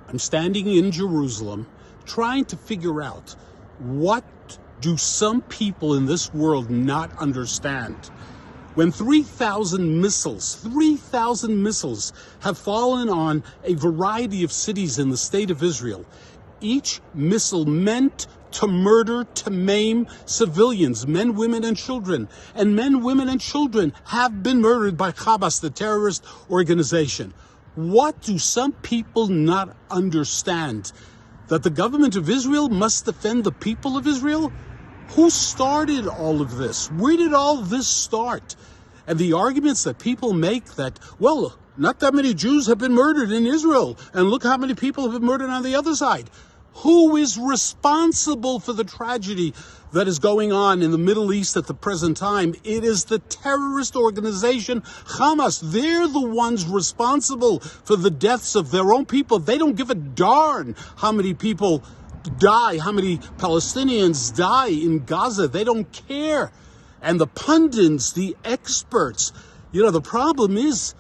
I'm standing in Jerusalem trying to figure out, what do some people in this world not understand? When 3,000 missiles have fallen on a variety of cities in the state of Israel, each missile meant to murder, to maim civilians, men, women, and children. And men, women, and children have been murdered by Hamas, the terrorist organization. What do some people not understand? That the government of Israel must defend the people of Israel? Who started all of this? Where did all this start? And the arguments that people make that, well, not that many Jews have been murdered in Israel, and look how many people have been murdered on the other side. Who is responsible for the tragedy that is going on in the Middle East at the present time? It is the terrorist organization Hamas. They're the ones responsible for the deaths of their own people. They don't give a darn how many people die, how many Palestinians die in Gaza. They don't care. And the pundits, the experts, the problem is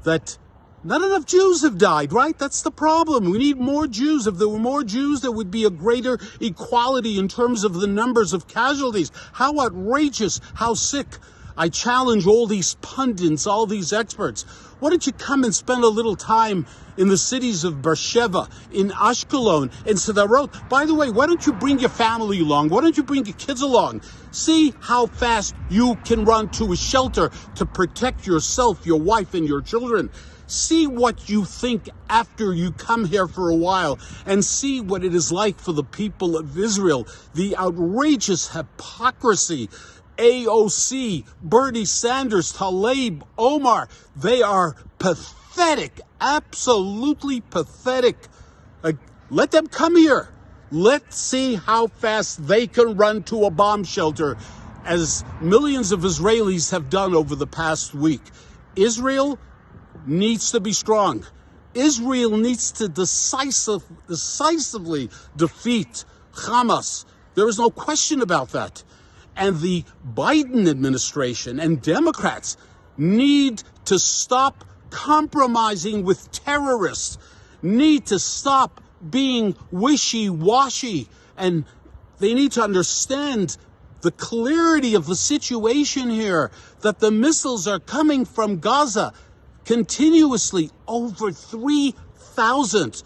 that not enough Jews have died, right? That's the problem. We need more Jews. If there were more Jews, there would be a greater equality in terms of the numbers of casualties. How outrageous, how sick. I challenge all these pundits, all these experts. Why don't you come and spend a little time in the cities of Beersheba, in Ashkelon, in Sderot? By the way, why don't you bring your family along? Why don't you bring your kids along? See how fast you can run to a shelter to protect yourself, your wife, and your children. See what you think after you come here for a while, and see what it is like for the people of Israel. The outrageous hypocrisy. AOC, Bernie Sanders, Tlaib, Omar, they are pathetic, absolutely pathetic. Let them come here. Let's see how fast they can run to a bomb shelter, as millions of Israelis have done over the past week. Israel needs to be strong. Israel needs to decisively defeat Hamas. There is no question about that. And the Biden administration and Democrats need to stop compromising with terrorists, need to stop being wishy-washy, and they need to understand the clarity of the situation here, that the missiles are coming from Gaza continuously, over 3,000.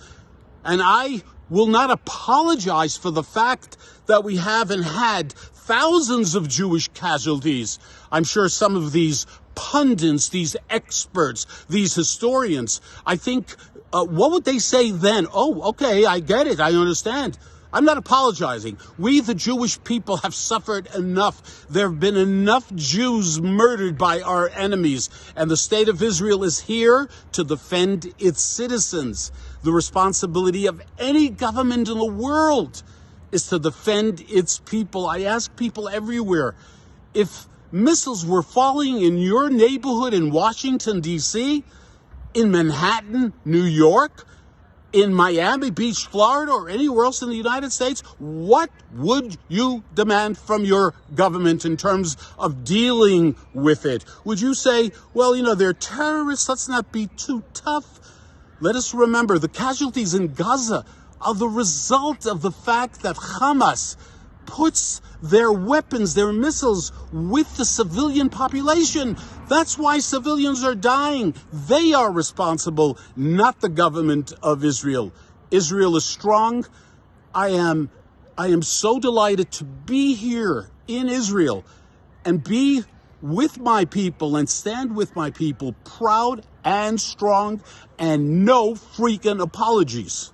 And I will not apologize for the fact that we haven't had thousands of Jewish casualties. I'm sure some of these pundits, these experts, these historians, I think, what would they say then? Oh, okay, I get it, I understand. I'm not apologizing. We, the Jewish people, have suffered enough. There have been enough Jews murdered by our enemies, and the state of Israel is here to defend its citizens. The responsibility of any government in the world is to defend its people. I ask people everywhere, if missiles were falling in your neighborhood in Washington, D.C., in Manhattan, New York, in Miami Beach, Florida, or anywhere else in the United States, what would you demand from your government in terms of dealing with it? Would you say, well, they're terrorists, let's not be too tough? Let us remember, the casualties in Gaza are the result of the fact that Hamas puts their weapons, their missiles, with the civilian population. That's why civilians are dying. They are responsible, not the government of Israel. Israel is strong. I am so delighted to be here in Israel and be with my people and stand with my people, proud and strong, and no freaking apologies.